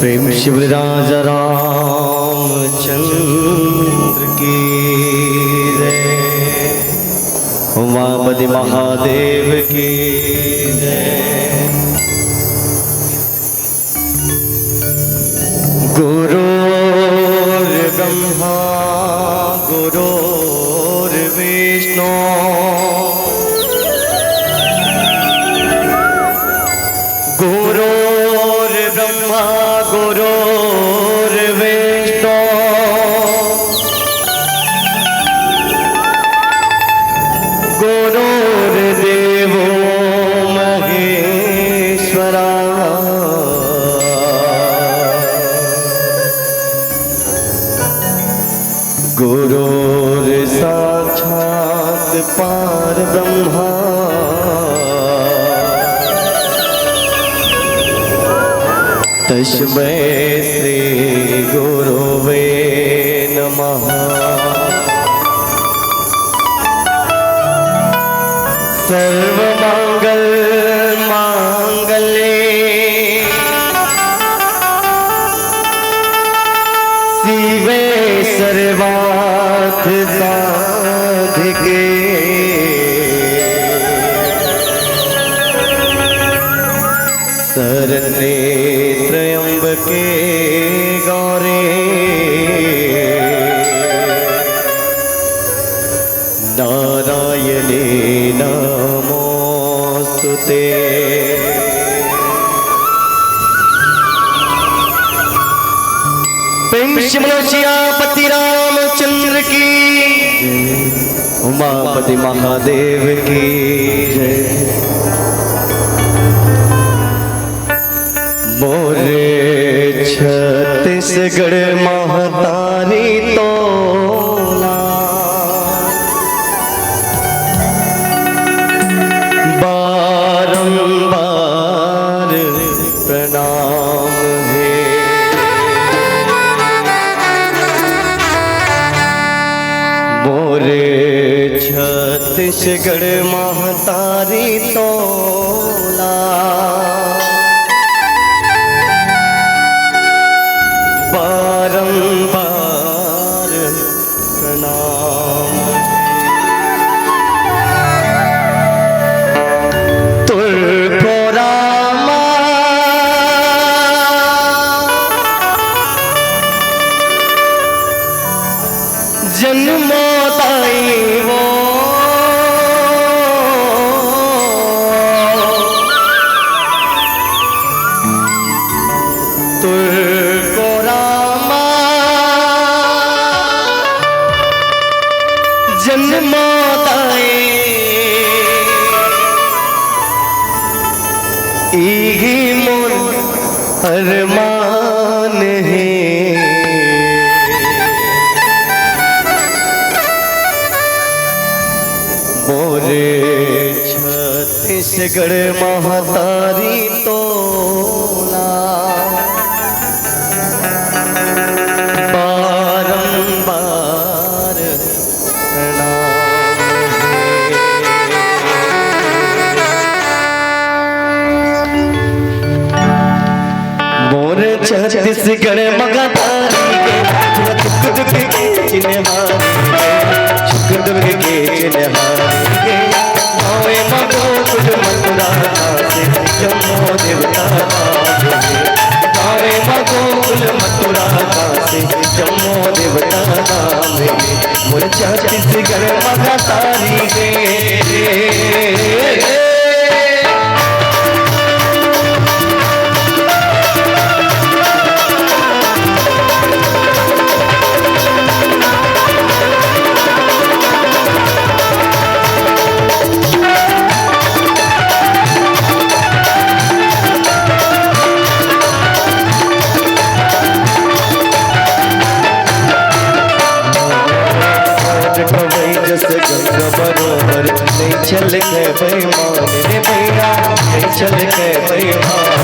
प्रेम शिव राजा रामचंद्र की जय, उमापति महादेव की जय। गुरुर्ब्रह्मा गुरुर्विष्णु गुरुर्ब्रह्मा गुरुर्विष्णु गुरुर्देवो महेश्वरा गुरुर्साक्षात् परब्रह्मा तस्मै श्री गुरुवे नमः। सर्वमंगल मांगल्ये शिवे सर्वार्थ साधिके शरण्ये त्र्यंबके गौरी नारायणे नमोस्तुते। प्रेम शिवलोचियापति रामचंद्र की, उमापति महादेव की जय। मोरे छत्तीसगढ़ महतारी तोला, बारंबार प्रणाम है। मोरे छत्तीसगढ़ महतारी तोला, बारंबार प्रणाम। तुझको रामा जन्मोदाई वो तुझको रामा जन्मोदाई इही मोर अरमान है। मोरे छत्तीसगढ़ महतारी तोला, बारंबार प्रणाम है। मोरे छत्तीसगढ़ महतारी के दुर्ग के चिन्हारी भावे मगो कुल मथुरा से जम्मो देवता भावे मगो कुल मथुरा से जम्मो देवता मोर छत्तीसगढ़ महतारी के। गंगा बरोबर नहीं चल के बेईमान ने भैया नहीं चल के बेईमान।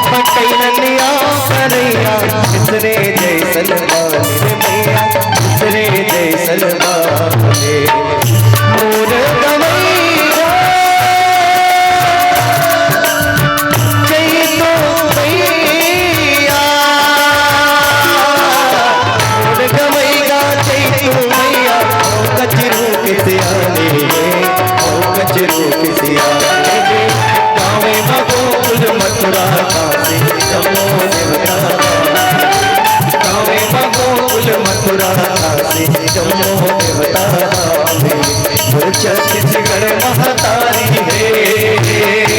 पटैया करैया इसरे जैसन बाले मैया इसरे जैसन बाले मोर गवैया जय तो मैया मोर गवैया जय तो मैया कचरू के सियाने कचरू के सियाने गावे गोकुल मथुरा काशी जम्मू देवता गावे गोकुल मथुरा काशी जम्मू देवता छत्तीसगढ़ महतारी है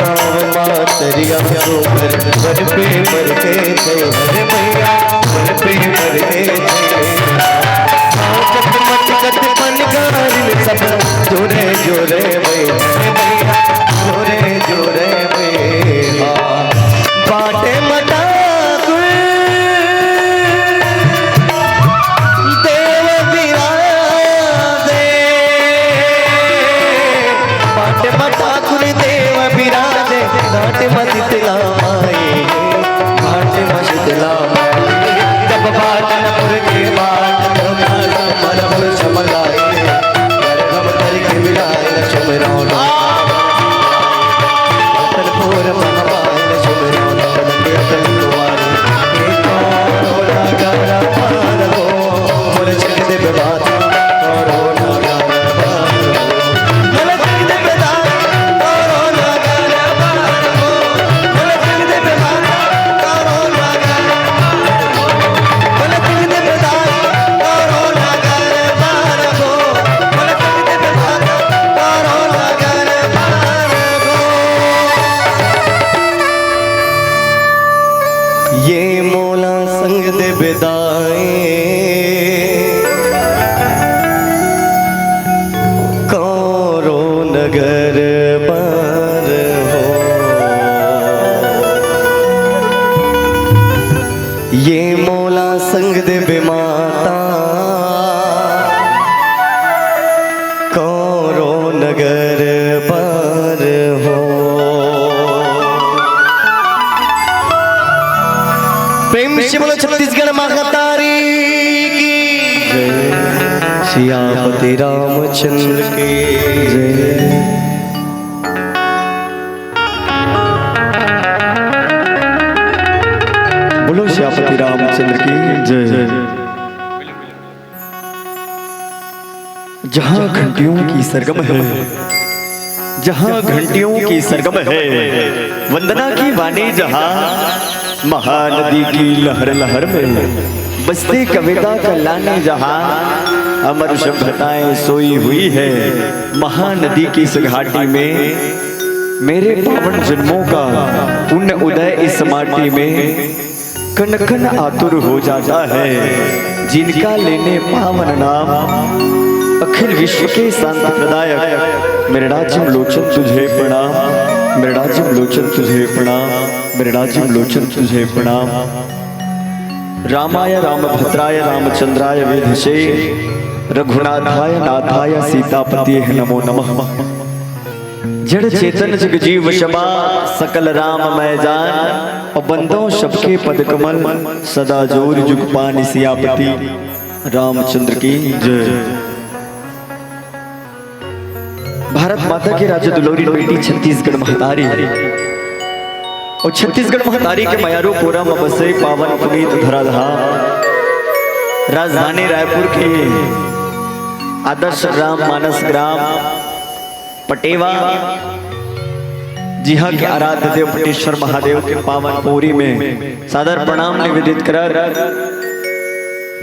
दरिया ऊपर वर पे मरते थे हरे भैया वर पे मरते थे चकमक बनकर सब जोरे जोरे भैया जोरे जोरे भैया बाटे मटा देव बिराजे बाटे मटा देव बिराजे घाट मसितला माए घाट मसितला माए जब बाटनपुर के बाट मरपुर समलाए हम करके मिलाए चमरौना तनपुर महबाए चमरौना के तनवारे एक ओला गारा पार हो मोर चक दे बात और ओला गारा पार हो मोर चक दे बात और ओला गारा पार हो मोर चक दे बात और ओला गारा पार हो मोर चक दे बात और ओला गारा पार हो मोर चक दे बात और ओला गारा पार हो ये मोला संग दे बेदाए कौरो नगर पर हो ये मोला संग दे बेमाता कौरो नगर पर हो प्रेम से बोलो छत्तीसगढ़ महतारी की जय सियापति रामचंद्र की जय बोलो सियापति रामचंद्र की जय जहाँ घंटियों की सरगम है जहाँ घंटियों की सरगम है वंदना की वाणी जहाँ महानदी की लहर लहर में बसते कविता का लाने जहाँ अमर सभ्यताएं सोई हुई है महानदी की इस घाटी में मेरे पावन जन्मों का पुण्य उदय इस माटी में कन कन आतुर हो जाता है जिनका लेने पावन नाम अखिल विश्व के शांत प्रदायक मेरे राजम लोचन तुझे प्रणाम मेरे राजम लोचन तुझे प्रणाम मेरे राजम लोचन तुझे प्रणाम रामाय रामभद्राय रामचंद्राय वेधसे रघुनाथाय नाथाय सीतापते नमो नमः जड़ चेतन जग जीव शबा सकल राम मैं जान और बंदों सबके पद कमल सदा जोर जुग पानी सियापति रामचंद्र की जय। भारत माता के राजा दुलौरी बेटी छत्तीसगढ़ महतारी और छत्तीसगढ़ महतारी के मयारू पूरा बसे पावन पुनीत धराधाम राजधानी रायपुर के आदर्श ग्राम मानस ग्राम पटेवा जी हाँ के आराध्य देव पटेश्वर महादेव के पावन पौरी में सादर प्रणाम निवेदित कर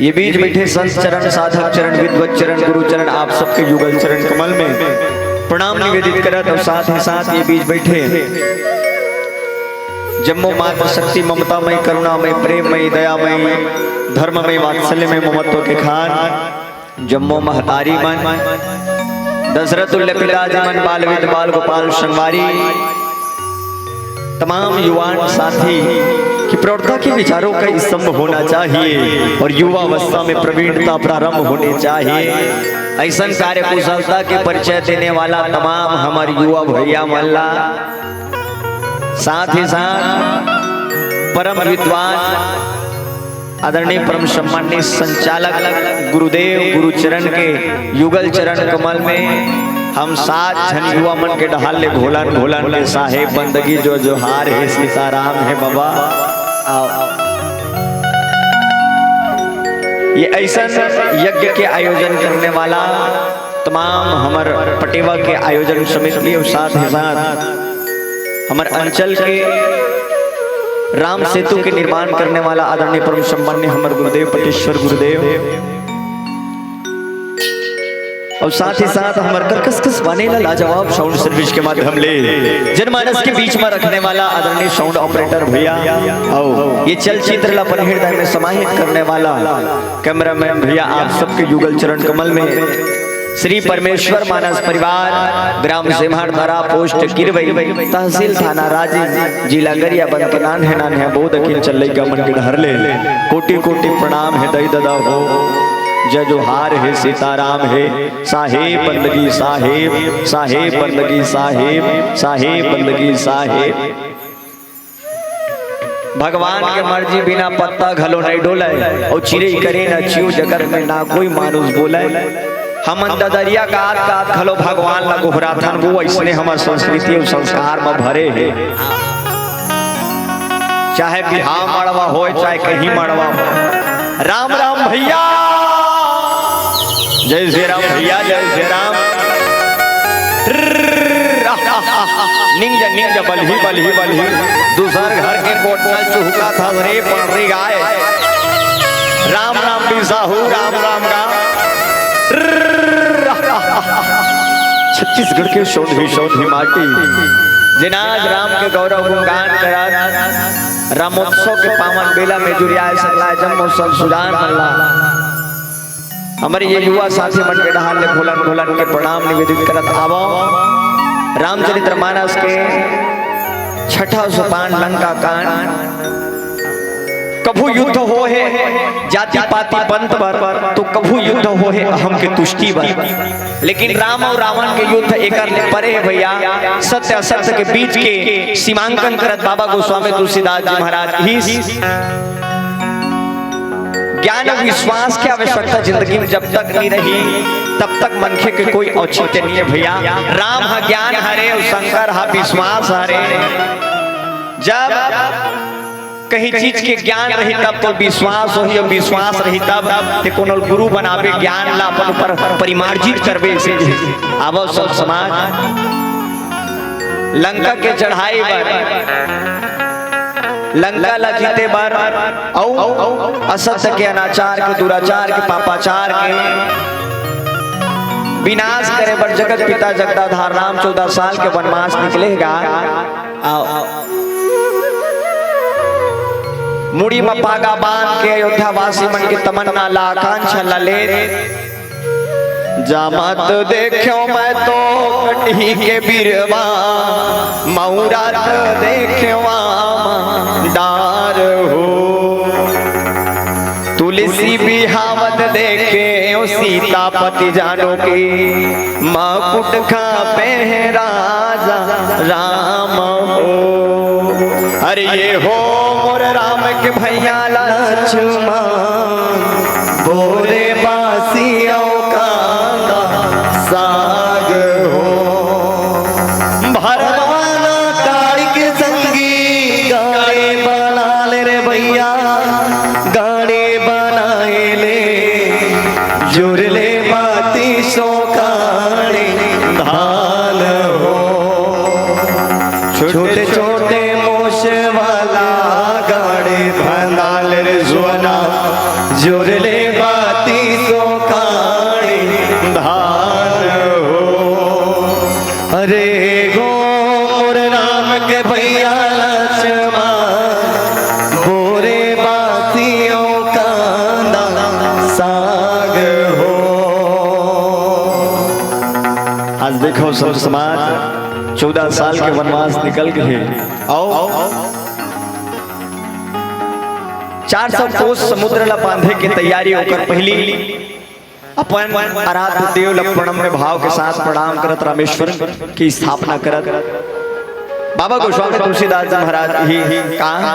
ये बीच बैठे संत चरण, साधक चरण, विद्वत चरण, गुरु चरण, आप सबके युगल चरण कमल में प्रणाम निवेदित करत और साथ ही साथ ये बीच बैठे जम्मो मात्र शक्ति ममतामय, करुणामय, प्रेममय, दयामय, धर्ममय, वात्सल्यमय, ममत्व के खान जम्मो महतारी मन दशरथ तुल्य पिताजी मन, बालविद बाल गोपाल संगवारी, तमाम युवान साथी की प्रौढ़ता के विचारों का स्तंभ होना चाहिए और युवावस्था में प्रवीणता प्रारंभ होनी चाहिए। ऐसा कार्य कुशलता के परिचय देने वाला तमाम हमारे युवा भैया मल्ला, साथ ही साथ परम विद्वान आदरणीय परम सम्माननीय संचालक गुरुदेव गुरुचरण के युगल चरण कमल में हम 7 जन युवा मन के ढाल घोलन घोलन के साहेब बंदगी जो जोहार है सीताराम है बाबा। ये ऐसा यज्ञ के आयोजन करने वाला तमाम हमार पटेवा के आयोजन समिति और साथ ही साथ हमारे अंचल के राम सेतु के निर्माण करने वाला आदरणीय परम सम्माननीय हमारे गुरुदेव पटेश्वर गुरुदेव और साथ ही साथ हमारे कर्कश वाने लाजवाब साउंड सर्विस के माध्यम ले जनमानस के बीच में रखने वाला आदरणीय साउंड ऑपरेटर भैया और ये चलचित्र लापन हृदय में समाहित करने वाला कैमरामैन भैया, आप सबके युगल चरण कमल में श्री परमेश्वर मानस परिवार, ग्राम सिम्हारधारा, पोस्ट किरवई, तहसील थाना राजी, जिला गरिया बन के नान है बोध अखिल चल मन के ढर ले कोटि कोटि प्रणाम है दई ददा हो जय जोहार है सीताराम है साहेब बंदगी साहेब, साहेब बंदगी साहेब, साहेब बंदगी साहेब। भगवान के मर्जी बिना पत्ता घलो नहीं डोले और चिरे करे न चियो जगत में ना कोई मानुष बोले। हम ददरिया का घलो भगवान ला गोहरा थन वो इसने हमार संस्कृति और संस्कार में भरे है। चाहे बिहार मड़वा हो चाहे कहीं मड़वा हो। राम राम भैया, जय श्री राम भैया, जय श्री राम। निंजा निंजा बलही बलही बलही दूसर घर के कोटना चुहका था रे पड़ रही गाय। राम राम भी साहू राम राम राम। छत्तीसगढ़ के शोधी माटी जिनाज राम के गौरव गुणगान करा रामोत्सव के पावन बेला में जुड़िया सकला जन्मोत्सव सुजान मल्ला हमारे ये युवा साथी मन के ढाल ले भोलन भोलन के प्रणाम निवेदित करत आवो। रामचरित्र मानस के 6ठा सोपान लंका कांड। कभू युद्ध हो है जाति पाति पंथ पर तो कभू युद्ध हो है अहम के तुष्टि पर, लेकिन राम और रावण के युद्ध एकर ले परे है भैया। सत्य असत्य के बीच के सीमांकन करत बाबा गोस्वामी तुलसीदास जी महाराज ही ज्ञान और विश्वास की आवश्यकता जिंदगी में जब तक नहीं रही तब तक मनखे के कोई औचित्य नहीं है भैया। राम हा ज्ञान हरे और शंकर हा विश्वास हरे। जब कहीं चीज के ज्ञान रही तब तो विश्वास होही और विश्वास रही तब ते कोनो गुरु बनावे ज्ञान ला अपन ऊपर परिमार्जित करवे से आवो सब समाज। लंका के चढ़ाई पर लंका ला जीते बार औ असत्य के अनाचार के दुराचार के पापाचार के विनाश करे बर जगत पिता जगदाधार राम 14 साल के वनवास निकलेगा। मुड़ी में पागा बांध के अयोध्या वासी मन के तमन्ना ला आकांक्षा ला ले जामत देखो मैं तो कटी के बिरवा मऊरात देखवा डार हो तुलसी बिहावत देखे सीतापति जानो की मकुट खा पे राजा राम हो। अरे ये हो मोर राम के भैया लक्ष्मण बोले बासियों का साग हो। भरवाना काड़ी के संगी गाड़ी बना ले रे भैया गाड़ी बनाए ले जुड़ ले बाती सो काड़ी धाल हो। छोटे मोश वाला गाड़े भंगाल रे जुआना जोरले बाती सो काड़ी धान हो अरे गो मोर राम के भैया लक्ष्मण बोरे बातियों का साग हो। आज देखो सब समाज 14 साल के वनवास निकल गए। आओ 400 कोस समुद्र ला बांधे की तैयारी होकर पहली अपन आराध्य देव लपणम में भाव के साथ प्रणाम करत रामेश्वर की स्थापना करत बाबा गोस्वामी तुलसीदास जी महाराज ही कहा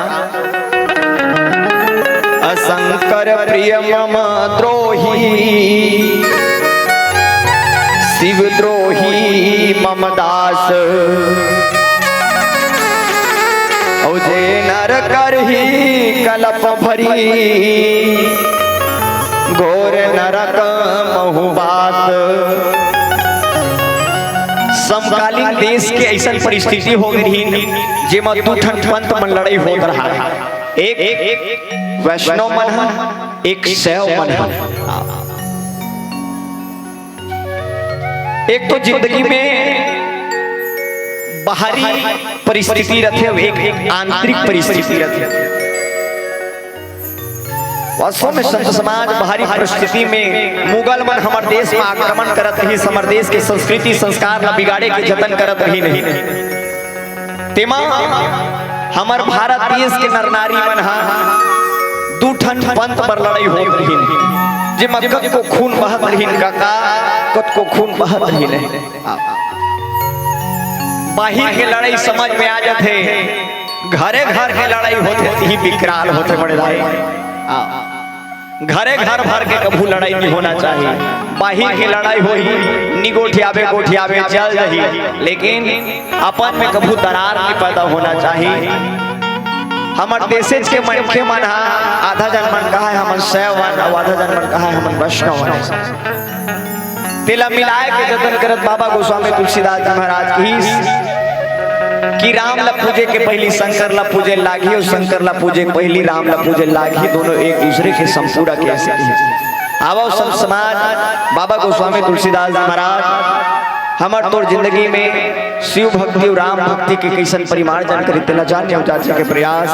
असंकर प्रिय मम द्रोही शिव द्रोही मम दास औजे नर करही कलप भरी घोर नरक महुबात। समकालीन देश के ऐसा परिस्थिति हो गई जेमा दू ठन पंथ मन लड़ाई होत रहा है। एक वैष्णव मन है, एक शैव मन है। एक तो जिंदगी में बाहरी परिस्थिति रहते, एक आंतरिक परिस्थिति रहती। वास्तव में संत समाज बाहरी परिस्थिति में मुगल मन हमारे देश में आक्रमण करत रही, हमारे देश के संस्कृति संस्कार ला बिगाड़े के जतन करत रही नहीं। तेमा हमार भारत देश के नर नारी मन हा दू ठन पंथ पर लड़ाई होत रही, जे मकत को खून बहत रही का कत को खून बहत रही। बाहर के लड़ाई समझ में आ जाते, घरे घर के लड़ाई होते ही विकराल होते बड़े भाई। घरे घर भर के कभू लड़ाई नहीं होना चाहिए। बाहर की लड़ाई हो ही निगोठियाबे गोठियाबे चल रही, लेकिन अपन में कभू दरार नहीं पैदा होना चाहिए। हमारे देश के मनखे मन आधा जन मन कहा है हमन शैव मन, आधा जन मन कहा है हमन वैष्णव मन। तिला मिलाए के जतन करत बाबा गोस्वामी तुलसीदास जी महाराज कि राम ला पूजे के पहली शंकर ला पूजे लागी और शंकर ला पूजे पहली राम ला पूजे लागी, दोनों एक दूसरे के संपूरा कैसे। आवो सब समाज बाबा गोस्वामी तुलसीदास जी महाराज हमार तोर जिंदगी में शिव भक्ति और राम भक्ति के कैसन परिमार्जन करी तेला जाने और जांचे के प्रयास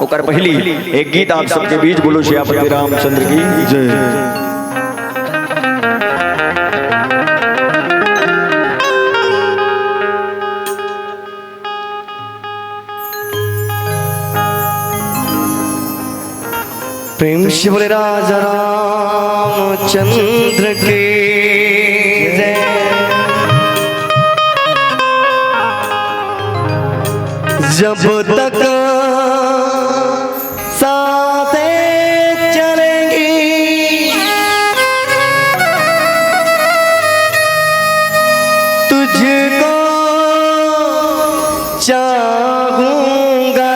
ओकर पहली एक गीत आप सबके बीच बोलो श्यापति रामचंद्र की जय। प्रेम से बोले राजा रामचंद्र के जय। जब तक साथे चलेंगी तुझको चाहूंगा,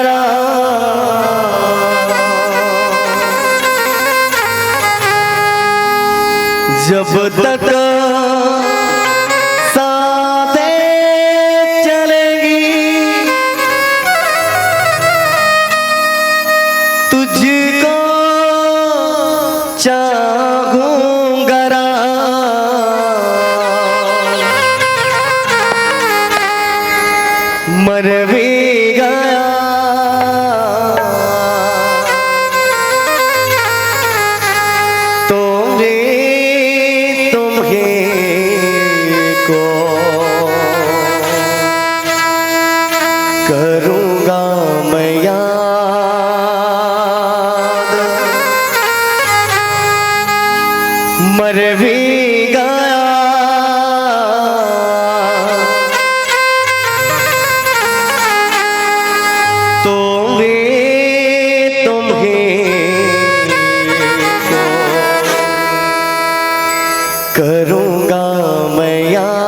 जब तक साथे चलेगी तुझको चाहूंगा, मर भी गया करूंगा मैं याद, मर भी गया तो भी तुम्हें को करूंगा मैं याद।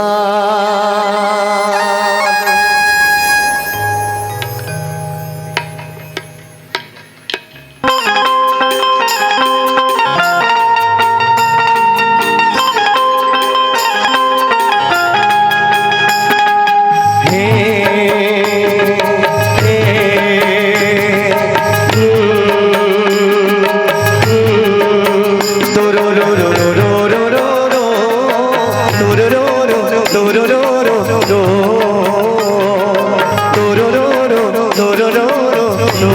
रो रो रो रो रो।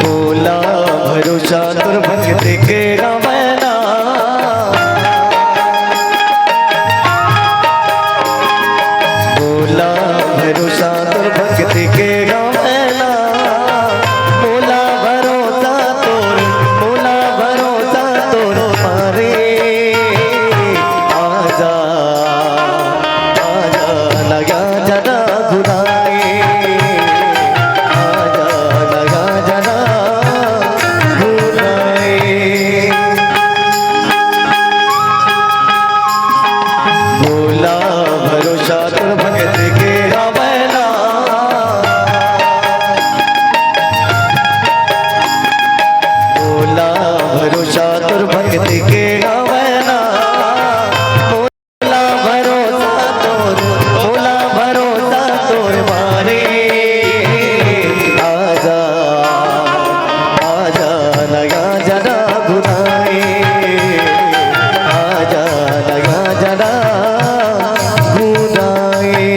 बोला भरोसा तुर भक्त के गावना, बोला भरोसा तुर भक्त के गावना, बोला भरोसा तोर, बोला भरोसा तोर मारे। आजा आजा लगा जरा घुराए, आजा लगा जरा घुराए। बोला भरोसा तुर भक्त के गावना, बोला भरोसा तुर भक्त के गावना, बोला भरोसा तोर, बोला भरोसा तोर मारे। आजा आजा लगा जरा घुराए, आजा लगा जरा घुराए।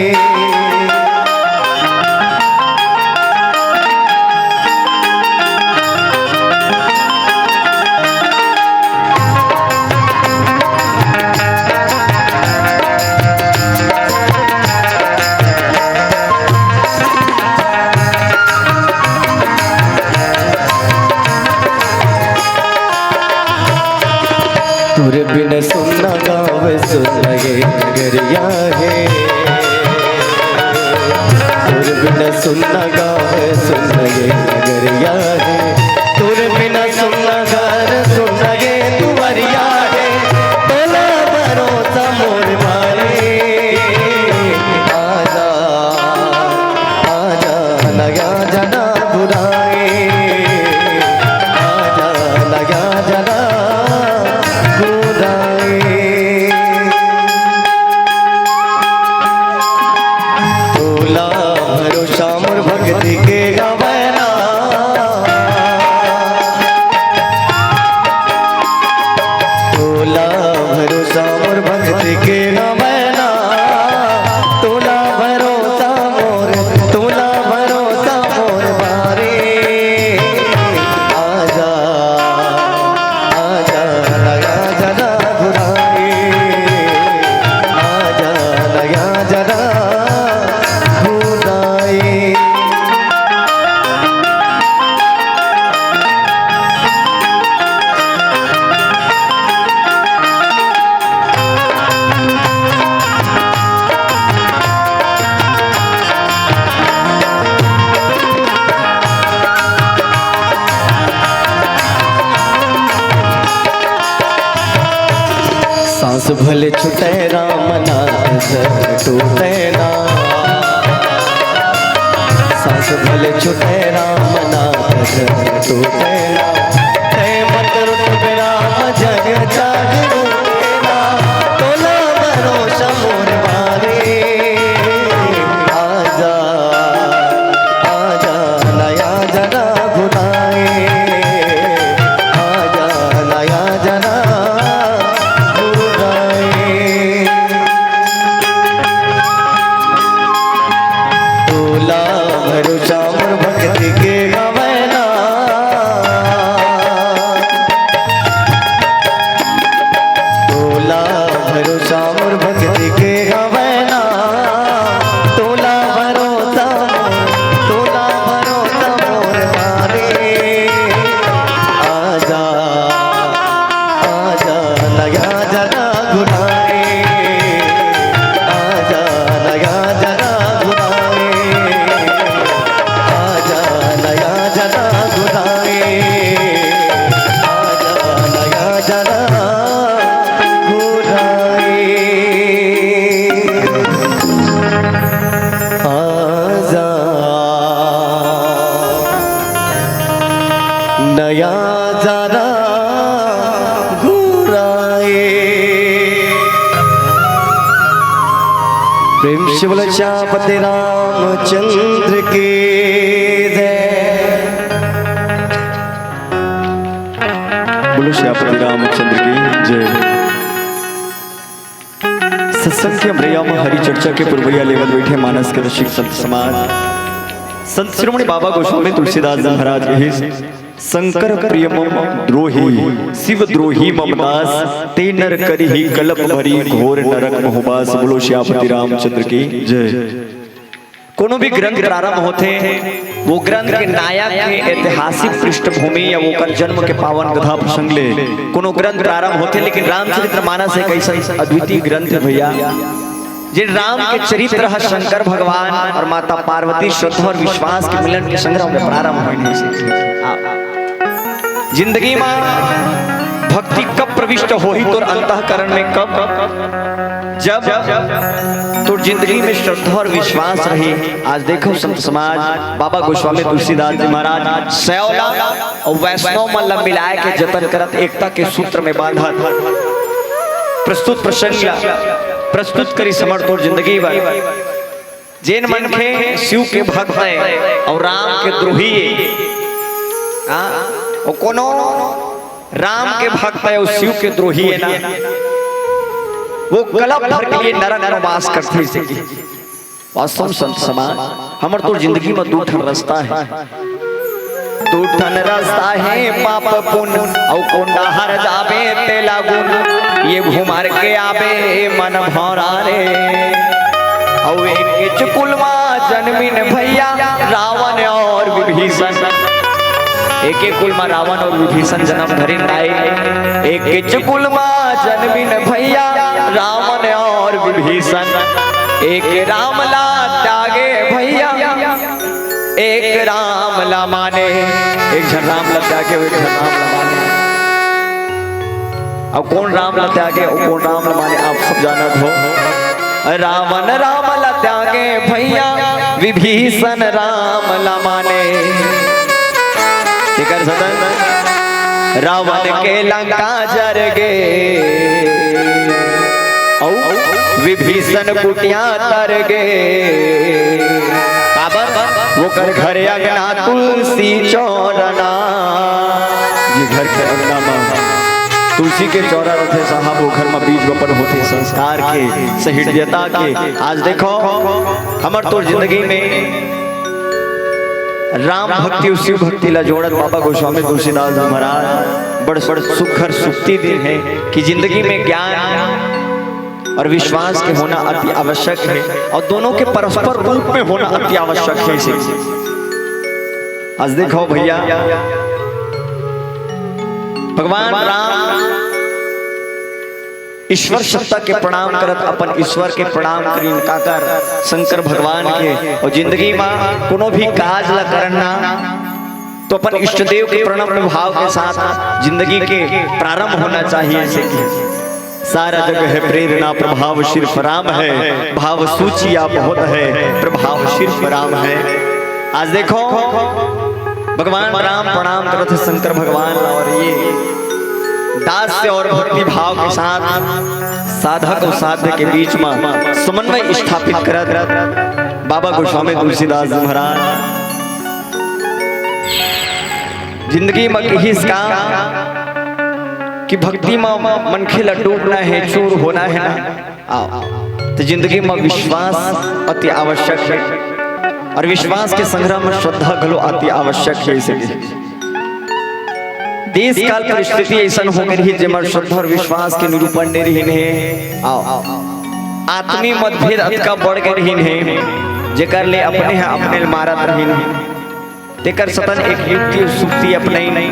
तुर बिन सुनना गावे सुन लगे नगरिया है, तुर बिन सुनना गावे सुन लगे नगरिया है, तुर बिन सुनना घर सुन लगे दुआरिया है। बोला भरोसा मोर मारे, आजा आजा लगा जना बुराए, आजा लगा जना घुराए। बोला भरोसा मोर भक्ति के गावना, बोला भरोसा मोर भक्ति के गावना, तोला भरोसा मोर, तोला भरोसा मोर मारे। आजा आजा लगा जरा घुराए, आजा लगा जरा घुराए। सांस भले छुटे राम नाथ टूटे ना, सांस भले छुटे राम नाथ टूटे ना। ते मत रुत राम जग जाग रूठेना, तोला भरोसा मोर मारे। आजा आजा नया जरा घुराए, आजा नया जरा बोला भरोसा मोर भक्ति के गावना, बोला भरोसा मोर भक्ति के गावना, तोला भरोसा मोर, तोला भरोसा मोर मारे। आजा आजा लगा जरा घुराए, आजा लगा जरा घुराए, आजा लगा जरा घुराए, आजा लगा जरा घुराए। आजा नया जरा घुराए। प्रेम से बोलो श्यामपति रामचंद्र की जय। बोलो श्यामपति रामचंद्र की जय। सत्संग के अमरैया में हरि चर्चा के पूर्वैया लेवल बैठे मानस के रसिक संत समाज संत श्रीमणि बाबा गोस्वामी तुलसीदास जी महाराज के शंकर प्रिय मम द्रोही शिव द्रोही ममदास ते नर करी ही कलप भरी घोर नरक मोहबास। बोलो श्यामपति रामचंद्र की जय। कोनो भी ग्रंथ प्रारंभ होते वो ग्रंथ के नायक के ऐतिहासिक पृष्ठभूमि या वो कर जन्म के पावन कथा प्रसंग ले कोनो ग्रंथ प्रारंभ होते, लेकिन रामचरितमानस एक ऐसा अद्वितीय ग्रंथ है भैया जिन राम के चरित्र है शंकर भगवान और माता पार्वती श्रद्धा और विश्वास के मिलन के संग्राम में प्रारंभ होने से जिंदगी में भक्ति कब प्रविष्ट हो ही तो अंतःकरण में कब जब तो जिंदगी में श्रद्धा और विश्वास रही। आज देखो संत समाज बाबा गोस्वामी तुलसीदास जी महाराज सैवला और वैष्णव मल्ल मिलाए के जतन करत एकता के सूत्र में बांधत प्रस्तुत प्रसंग प्रस्तुत करी समर्थ और जिंदगी भर जैन मन के शिव के भक्त है और राम के द्रोही और कोनो राम के भक्त है और शिव के द्रोही है ना, वो कलप भर के लिए नरक में वास करते हैं। वास्तव संत समाज हमर तो जिंदगी में दो ठन रास्ता है, दो ठन रास्ता है पाप पुण्य और कोंडा हर जाबे ते लागुन ये घुमार के आबे मन भरा रे और एक चुकुलमा जन्मिन भैया रावण और विभीषण एक कुल में रावण और विभीषण जन्म धरिन आए। एक चुकुलमा जन्मिन भैया रावण और विभीषण एक रामला त्यागे भैया एक रामला माने। एक जन रामला त्यागे एक जन रामला माने। अब कौन रामला त्यागे और कौन रामला माने आप सब जानत हो। रावण रामला त्यागे भैया विभीषण रामला माने। रावण के लंका जर गे विभीषण कुटिया तर गे वो कर घर अंगना तुलसी चौरना जी घर के अंगना में तुलसी के चौरा रथे साहब वो घर में बीज बपन होते संस्कार के सहृदयता के। आज देखो हमर तो जिंदगी में राम भक्ति और शिव भक्ति ला जोड़त बाबा गोस्वामी तुलसीदास जी महाराज बड़ सुखर सुक्ति दिन है कि जिंदगी में ज्ञान और विश्वास के होना अति आवश्यक है और दोनों के परस्पर रूप में होना अति आवश्यक है। आज देखो भैया भगवान राम ईश्वर सत्ता के प्रणाम करत अपन ईश्वर के प्रणाम करी उनका कर शंकर भगवान के और जिंदगी में कोनो भी काज ला करना तो अपन इष्ट देव के प्रणव भाव के साथ जिंदगी के प्रारंभ होना चाहिए। सारा जग है प्रेरणा प्रभाव सिर्फ राम है भाव सूचिया बहुत है प्रभाव सिर्फ राम है। आज देखो भगवान राम प्रणाम करते शंकर भगवान और ये दास्य और भक्ति भाव के साथ साधक और साध्य के बीच में समन्वय स्थापित करत बाबा गोस्वामी तुलसीदास जी महाराज जिंदगी में कहीं इसका कि भक्ति में मन खेला डूबना है चूर होना है ना तो जिंदगी में विश्वास अति आवश्यक है और विश्वास के संग्राम में श्रद्धा घलो अति आवश्यक है। देश काल परिस्थिति ऐसा हो गई जमर श्रद्धा और विश्वास के निरूपण ने रही है आत्मी मतभेद अतका बढ़ गए रही है जेकर ले अपने है अपने मारत रही तेकर सतन एक युक्ति और सुक्ति अपने नहीं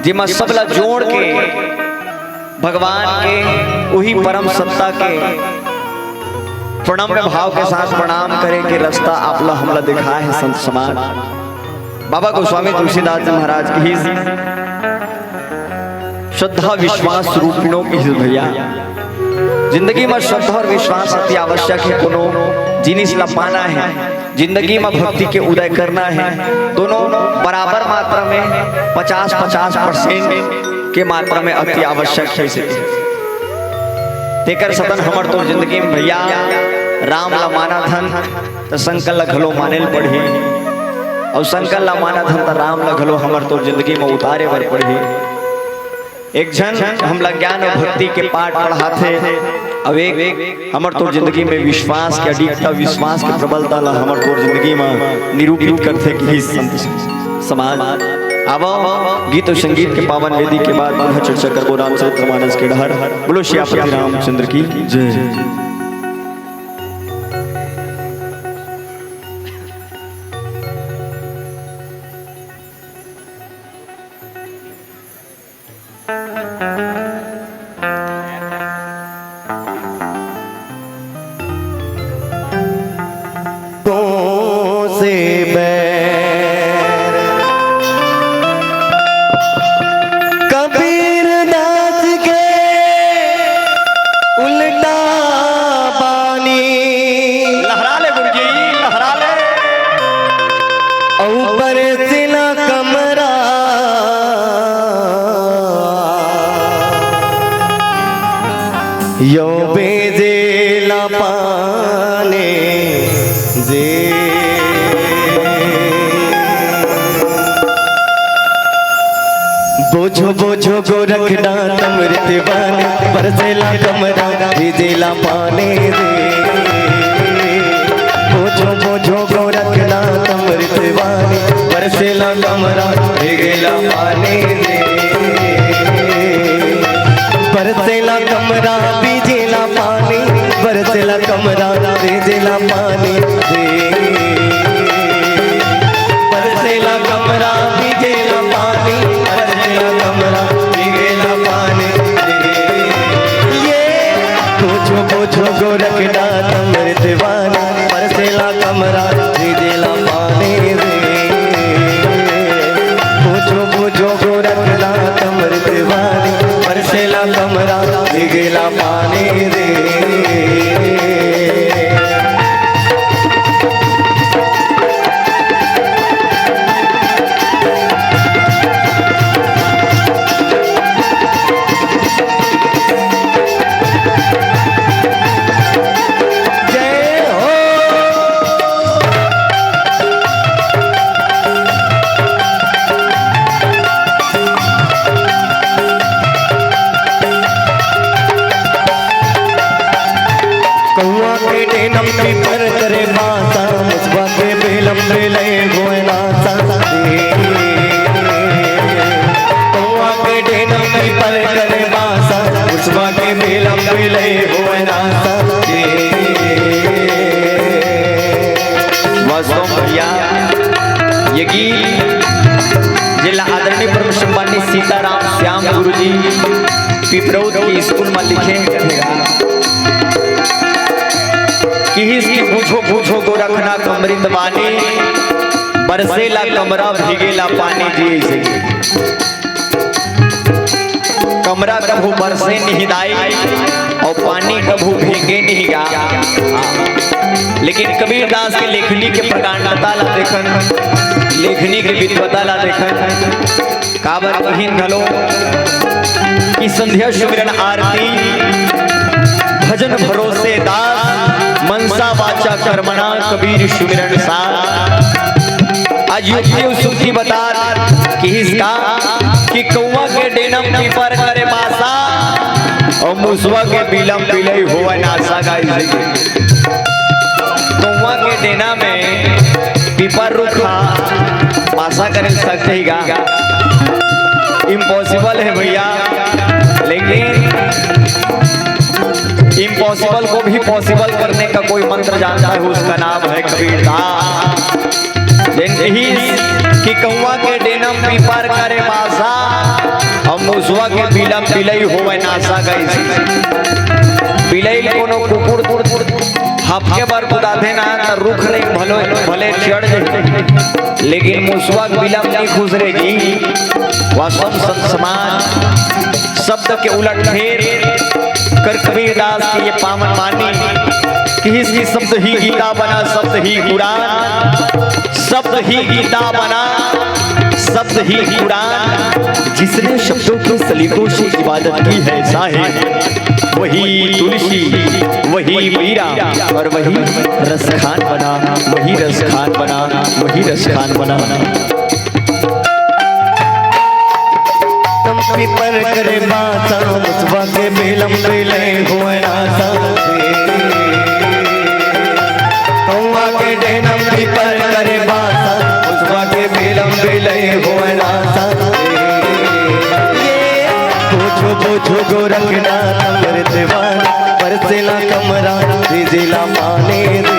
जिमा सबला जोड़ के भगवान के वही परम सत्ता के प्रणम्य भाव के साथ प्रणाम करे के रास्ता आपला हमला दिखा है संत समाज बाबा गोस्वामी तुलसीदास जी महाराज की श्रद्धा विश्वास रूपिणों की भैया जिंदगी में श्रद्धा और विश्वास अति आवश्यक है। कोनो जिनिस ला पाना है जिंदगी में भक्ति के उदय करना है दोनों बराबर मात्रा में 50-50% के मात्रा में अति आवश्यक है। तेकर सतन हमर तो जिंदगी में भैया राम ला माना धन तो शंकर ला घलो मानेल पढ़ी और शंकर ला माना धन तो राम ला घलो हमर तो जिंदगी में उतारे बर पढ़ी। एक जन हमला ज्ञान और भक्ति के पाठ पढ़ाते अब एक हमर तोर जिंदगी में विश्वास के अडिगता, विश्वास के प्रबलता ला हमर तोर जिंदगी में निरूपित करते कि संत समाज। अब गीत और संगीत के पावन वेदी के बाद पुनः चर्चा करबो रामचरितमानस के डहर। बोलो श्यापति रामचंद्र की जय। यो बेजेला पाने जे बोझो बोझो गोरखना तमृत बन बरसेला कमरा बेजेला पाने जे बोझो बोझो गोरखना तमृत बन बरसेला कमरा बेजेला पाने जे बरसेला कमरा बीजेला पानी बरसेला कमरा बीजेला पानी बरसेला कमरा बीजेला पानी बरसेला कमरा बीजेला पानी ये बोझो बोझो गोरखना तमृत बन बरसेला कमरा बीजेला पानी बोझो बोझो गोरखना तमृत बन बरसेला कमरा भिगेला पानी रे। पर करे बासा मुझबा के बेलम बेले गोयना साथे कौआ के डेनम में पर करे बासा मुझबा के बेलम बेले गोयना साथे। वास्तव भैया ये गीत जिला आदरणीय प्रभु सम्मानी सीताराम श्याम गुरुजी पिपरौद की स्कूल में लिखे कि पूछो पूछो गोरखना कमरिंद वानी बरसेला कमरा भीगेला पानी जी से कमरा कभू बरसे नहीं दाई और पानी कभू भीगे नहीं गा। लेकिन कबीर दास के लेखनी के प्रकांडता ला देखन, लेखनी के विद्वता ला देखन काबर कहिन घलो कि संध्या सुमिरन आरती भजन भरोसे दास मनसा वाचा कर्मणा कबीर सुमिरन साथ। आज युक्ति सुखी बता कि इसका कि कौवा के डेनम की पर करे बासा और मुसवा के बिलम बिलई हुआ नासा गाइस। कौवा के डेना में पीपर रुखा बासा कर सकते ही गा, इम्पॉसिबल है भैया। लेकिन इम्पॉसिबल को भी पॉसिबल करने का कोई मंत्र जानता है, उसका नाम है कबीर दास। ही कि कौवा के डेनम पीपर करे बासा और मुसवा के बिलम बिलई होवे नासा गई। बिलई कोनो कुकुर हफ्के बार बुदाथे ना त रुख रे भलो भले चढ़ जाए, लेकिन मुसवा के बिलम नहीं खुश रे जी। वास्तव संत समाज शब्द के उलट फेर कर कबीर दास की ये पावन वाणी कि इसकी शब्द ही गीता बना, शब्द ही कुरान, शब्द ही गीता बना, शब्द ही कुरान। जिसने शब्दों के सलीकों से इबादत की है साहिब वही तुलसी, वही मीरा और वही रसखान बना, वही रसखान बना, वही रसखान बना। पर करे बासा मुझबा के बेलम बेले हुए नासा रखना अमृतवान बरसेला कमरा जिला पाने दे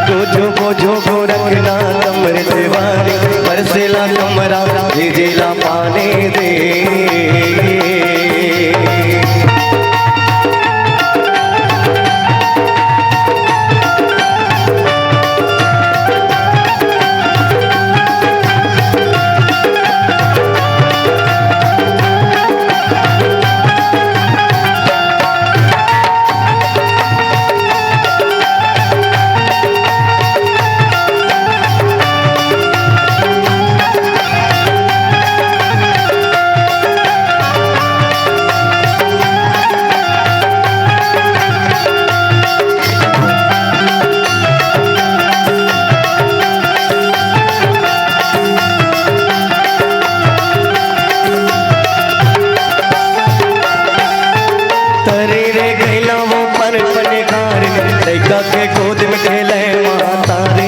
जो रखना अमृतवान बरसेला कमरा जिला पाने दे के गोद में खेले माता रे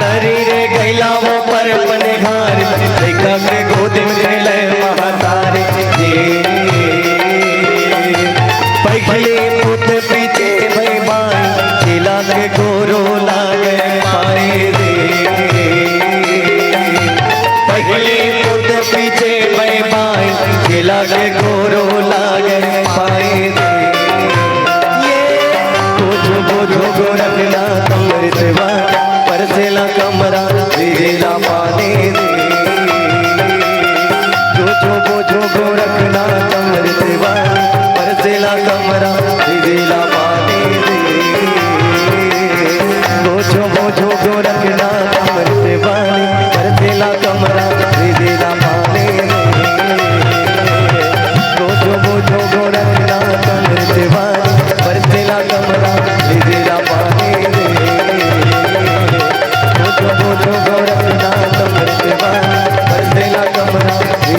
तरी रे गैला वो पर अपने घर लड़का के गोद में खेले माता रे पहले पुत पीछे भाई बाई चिला के गोरो लागे पाए रे पहले पुत पीछे भाई बाई चिला के गोरो लागे पाए रे जो रखना अमृतवान बरसेला कमरा जिला पाने दे जो रखना अमृतवान बरसेला कमरा जिला पाने दे जो रखना अमृतवान बरसेला कमरा जिला पाने दे जो रखना अमृतवान बरसेला कमरा जिला पाने दे जो रखना अमृतवान बरसेला कमरा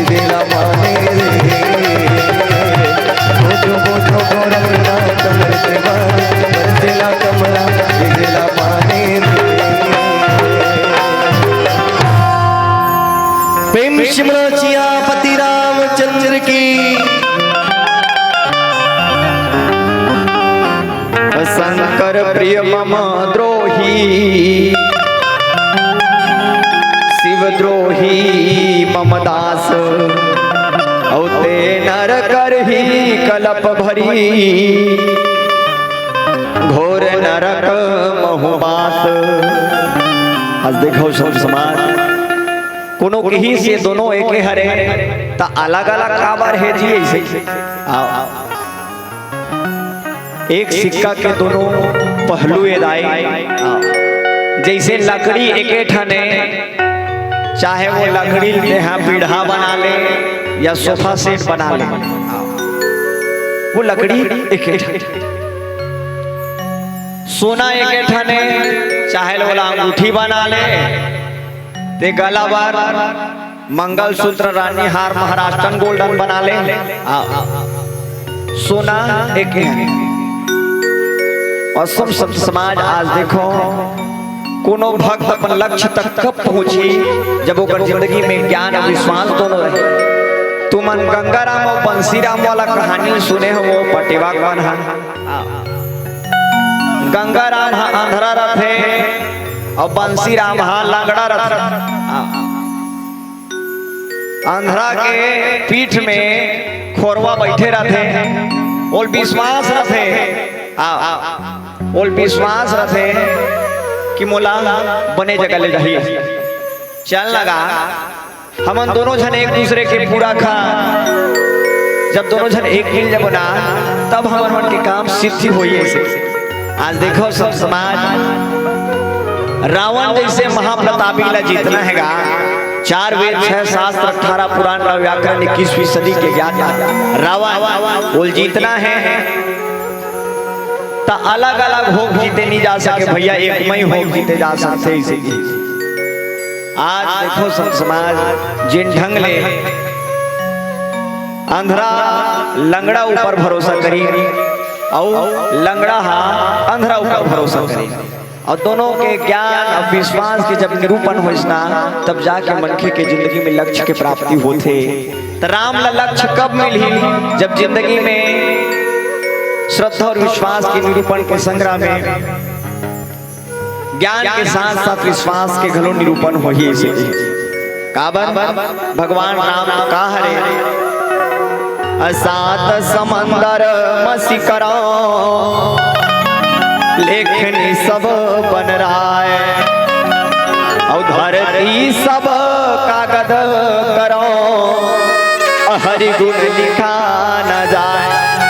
जिला पाने दे जो रखना अमृतवान बरसेला कमरा जिला पाने दे प्रेम सिमरचिया पति रामचंद्र की शंकर प्रिय मम द्रोही शिव द्रोही मम दास औते नर कर ही कलप भरी घोर नरक महुबास। आज देखो सब समाज कोनो कही से दोनों एके हरे ता अलग अलग काबर है जी ऐसे आओ एक सिक्का के दोनों पहलू एदाई जैसे लकड़ी एके ठने चाहे वो लकड़ी यहाँ पीढ़ा बना ले या सोफा सेट बना ले वो लकड़ी एके ठने सोना एके ठने चाहे वो अंगूठी बना ले ते गला बार मंगल सूत्र रानी हार महाराष्ट्रन गोल्डन बना ले सोना एके और सब संत समाज आज देखो कोनो भक्त अपन लक्ष्य तक कब पहुंची जब ओकर जिंदगी में ज्ञान और विश्वास दोनों रहे। तुमन गंगाराम और बंसीराम वाला कहानी सुने हो वो पटेवा कौन है। गंगाराम अंधरा रथे और बंसीराम लंगड़ा रथ। अंधरा के पीठ में खोरवा बैठे रहते और विश्वास रथे और विश्वास रखे कि मोला बने जगह ले जाइए चल लगा हम दोनों जन एक दूसरे के पूरा खा जब दोनों जन एक मिल जब बना तब हम के काम सिद्धि हुई। आज देखो सब समाज रावण जैसे महाप्रतापी ला जीतना हैगा 4 वेद 6 शास्त्र 18 पुराण का व्याकरण 21वीं सदी के ज्ञान रावण बोल जीतना है तो अलग अलग भोग जीते नहीं जा सके भैया एक में भोग जीते जा सकते इसे। आज देखो सब समाज जिन ढंग ले अंधरा लंगड़ा ऊपर भरोसा करी और लंगड़ा हा अंधरा ऊपर भरोसा करे। और दोनों के ज्ञान और विश्वास के जब निरूपण होना तब जाके मनखे के जिंदगी में लक्ष्य के प्राप्ति होते। तो राम ला लक्ष्य कब मिली? जब जिंदगी में श्रद्धा और विश्वास के निरूपण के संग्राम में ज्ञान के साथ साथ विश्वास के घलो निरूपण हो ही से काबर भगवान राम का हरे सात समंदर मसी करो लेखनी सब बन रहा है और धरती सब कागज करो हरि गुण लिखा न जाए।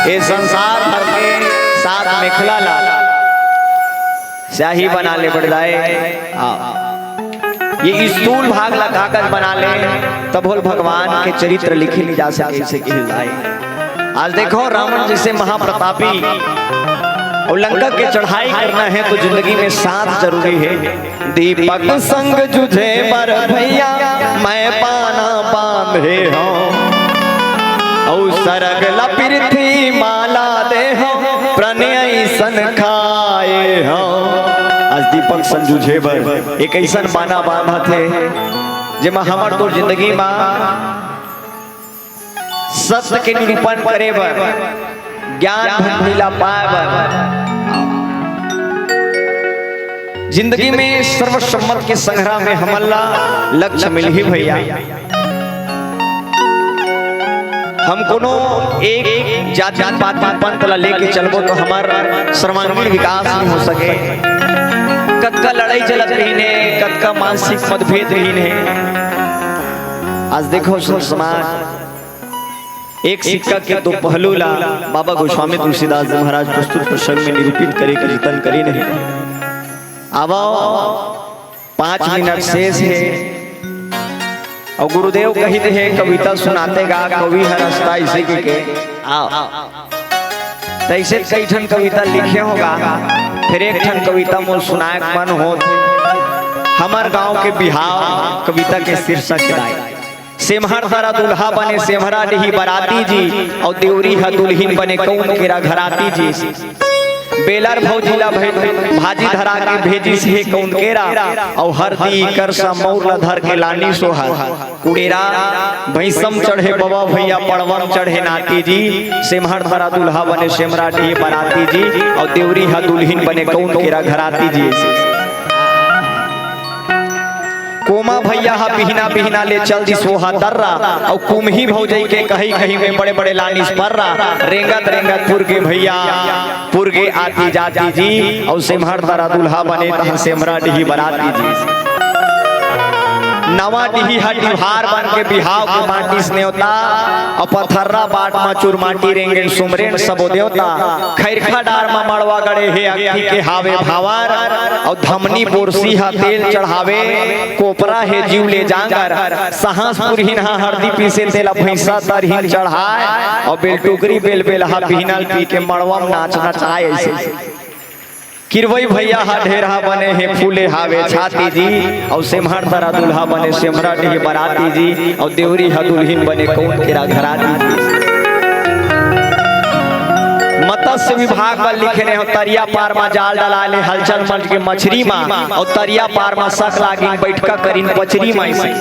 ये संसार भर के साथ में खिला ला स्याही बना ले बढ़ जाए। ये स्थूल भाग ला कागज बना ले तब बोल भगवान के चरित्र लिखे नहीं जा सके इसे जाए। आज देखो रावण जैसे महाप्रतापी और लंका के चढ़ाई करना है तो जिंदगी में साथ जरूरी है। दीपक संग जुझे बर भैया मैं पाना बांधे हूँ और सरग लपृथ्वी माला दे हूँ प्रणय सन खाए हूँ। आज दीपक संग जुझे बर एक ऐसा बाना बांधा थे जेमा हमार तो जिंदगी में सत्य के निरूपण करे बर ज्ञान मिला पाए बर जिंदगी में सर्वसम्मत के संग्राम में हमला लक्ष्य मिल ही भैया। हम कोनो एक जात पात पंथ ला लेके चलबो तो हमारा सर्वांगीण विकास नहीं हो सके। कतका लड़ाई चलत रही ने कतका मानसिक मतभेद रही ने। आज देखो समाज एक सिक्का के दो पहलू ला बाबा गोस्वामी तुलसीदास जी महाराज प्रस्तुत प्रसंग में निरूपित करे के जतन करे नहीं। अब 5 मिनट शेष है और गुरुदेव कही है कविता सुनाते गा कवि हर रास्ता इसे के आओ तैसे कई ठन कविता लिखे होगा फिर एक ठन कविता मोल सुनाए मन हो। हमार गांव के बिहाव कविता के शीर्षक है सेमहर तारा दुल्हा बने सेमहरा नहीं बराती जी और देवरी हा दुल्हीन बने कौन केरा घराती जी। बेलर भौजिला भाजी धरा के भेजी से कौन केरा और हरदी करसा मौर धर के लानी सोहर कुड़ेरा भैंसम चढ़े बाबा भैया पड़वम चढ़े नाती जी। सेमहर धरा दुल्हा बने सेमरा ढी बराती जी और देवरी हा दुल्हीन बने कौन केरा घराती जी। कोमा भैया हा बिहना बिहना ले चल दी सोहा दर्रा और कुमही भौजई के कहीं कहीं में बड़े बड़े लानिस पर्रा रेंगत रेंगत पुरगे भैया पुरगे आती जाती जी और सेमहर तारा दुल्हा बने तह सेमरा डिही बराती जी। नवा डिही हड्डी भार बन के बिहाव के माटी से न्योता और पथर्रा बाट में चुरमाटी रेंगेन सुमरेन सबो देवता खैरखा डार में मड़वा गड़े हे अक्की के हावे भावर और धमनी बोरसी हा तेल चढ़ावे कोपरा है जीव ले जांगर साहस पुरहीन हा हरदी पीसे तेला भैंसा तरहीन चढ़ाए और बेल टोकरी बेल बेल हा पीनल पी के मड़वा में नाच नचाए। ऐसे किरवई भैया हा ढेरा बने हैं फूले हावे छाती जी और सेमहर तारा दुल्हा बने सेमरा ढी बराती जी और देवरी हा दुल्हीन बने कौन केरा घराती जी। मत्स्य विभाग में लिखे ने हो तरिया पार में जाल डला ले हलचल मंच के मछरी में और तरिया पार में शक लागी बैठका करीन पचरी में से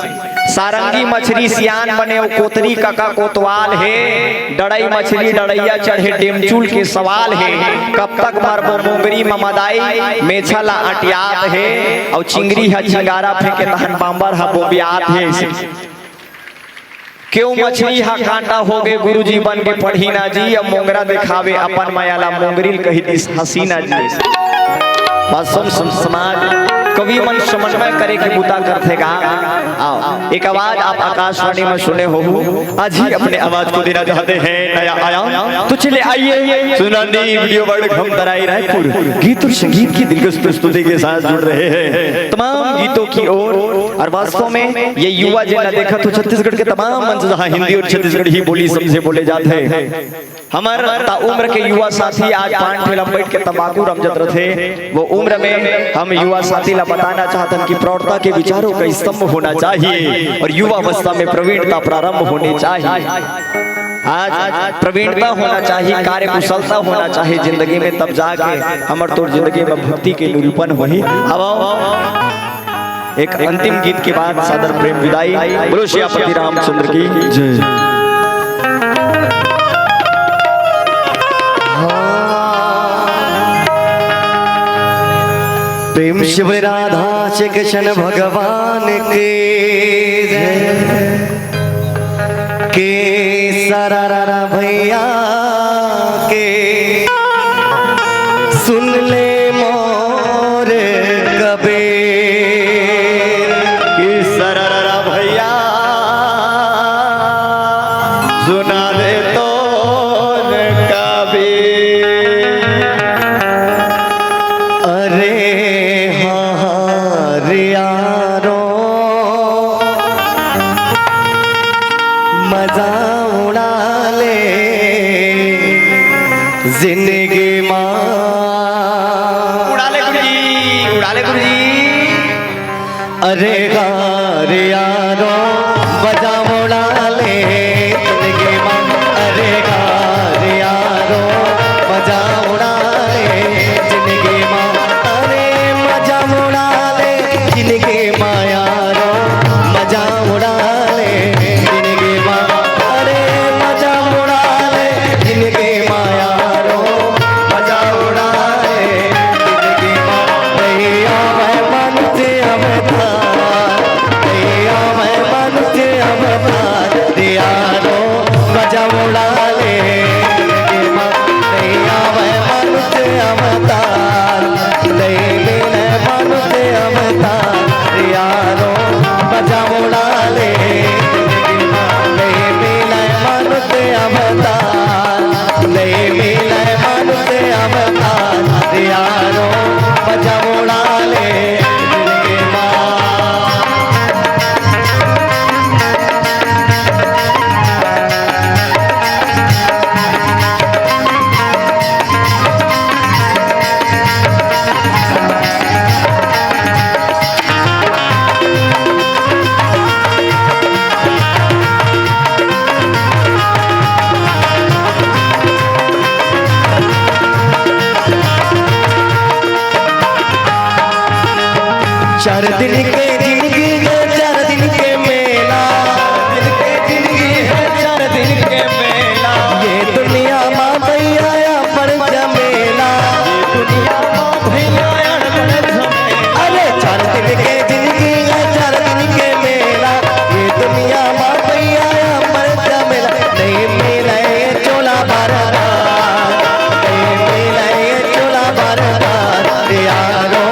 सारंगी मछली सियान बने और कोतरी कका कोतवाल है डड़ई मछली डड़ैया चढ़े डेमचूल के सवाल है कब तक मरबो मोंगरी में मदाई मेछला अटियात है और चिंगरी है चिंगारा फेंके तहन बांबर हा बोबियात है। क्यों मछली हा कांटा हो गए गुरुजी बन के पढ़ी ना जी अब मोंगरा दिखावे अपन मायाला मोंगरी कही दिस हसीना जी। समाज कवि मन समन्वय करे के बुता करते गा। आओ एक आवाज आप आकाशवाणी में सुने हो आज ही अपने आवाज को देना चाहते हैं नया आया तो चले आइए सुनानी वीडियो वर्ल्ड हम तराई रायपुर गीत और संगीत की दिलकश प्रस्तुति के साथ जुड़ रहे हैं तमाम गीतों की ओर। और वास्तव में ये युवा जिला देखा तो छत्तीसगढ़ के तमाम मंच जहाँ हिंदी और छत्तीसगढ़ ही बोली सबसे बोले जाते हैं। हमारे उम्र के युवा साथी आज 5 ठेला बैठ के तंबाकू रमजत रहे वो उम्र में हम युवा साथी ला बताना चाहते हैं कि प्रौढ़ता के विचारों का स्तंभ होना चाहिए और युवा अवस्था में प्रवीणता प्रारंभ होनी चाहिए। आज प्रवीणता होना चाहिए, कार्य कुशलता होना चाहिए जिंदगी में, तब जाके हमार तोर जिंदगी में भक्ति के निरूपण वही। अब एक अंतिम गीत के बाद सादर प्रेम विदाई। बोलो श्यापति रामचंद्र की जय। प्रेम शिव राधा श्री कृष्ण भगवान के जय। के सरारा भैया के सुन ले मोर कबीर। कि सररा भैया सुना दे तो कबीर। अरे हाँ यारो मजा उड़ा ले जिंदगी माँ। उड़ा ले गुरुजी, उड़ा ले गुरुजी। अरे गार यारो मजा उड़ा ले जिंदगी माँ। अरे गार यारो मजा उड़ा ले जिंदगी माँ। अरे मजा उड़ा ले जिंदगी माँ यारो मजा उड़ा ले जिंदगी माँ। अरे मजा उड़ा ले जिंदगी माँ यारो मजा उड़ा ले जिंदगी माँ। भैया मैं मन से अवतार, भैया मैं मन से अवतार यारो मजा उड़ा ले जिंदगी माँ। भैया मैं मन से अवतार, नहीं मैं मन से अवतार यारो मजा उड़ा ले जिंदगी माँ। नहीं मिले मन से अवतार, नहीं मिले मन से अवतार यारो मजा उड़ा ले जिंदगी माँ। चार दिन के जिंदगी है, चार दिन के मेला, दिन के जिंदगी है, चार दिन के मेला। ये दुनिया माँ भैया पर जमेला, ये दुनिया माँ भैया पर जमेला। अरे चार दिन के जिंदगी है, चार दिन के मेला। ये दुनिया माँ भैया पर जमेला। नहीं मिले चोला बारदार, नहीं मिले चोला बारदार यारो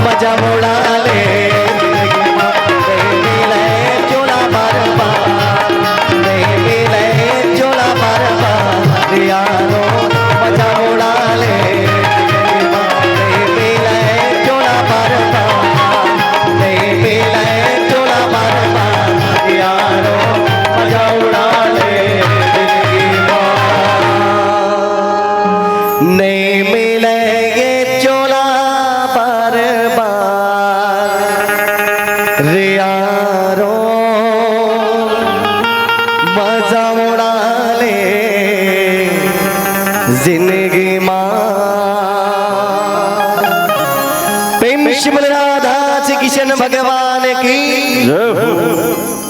मजा उड़ा ले जिंदगी माँ। नहीं मिले चोला बारदार, नहीं मिले चोला बारदार यारो मजा उड़ा ले जिंदगी माँ। नहीं मिले चोला बारदार, नहीं मिले चोला बारदार यारो मजा उड़ा ले जिंदगी माँ। नहीं मिलेंगे चोला बार बार रे यारो मजा उड़ा ले जिंदगी माँ। प्रेम शिव राधा श्री कृष्ण भगवान की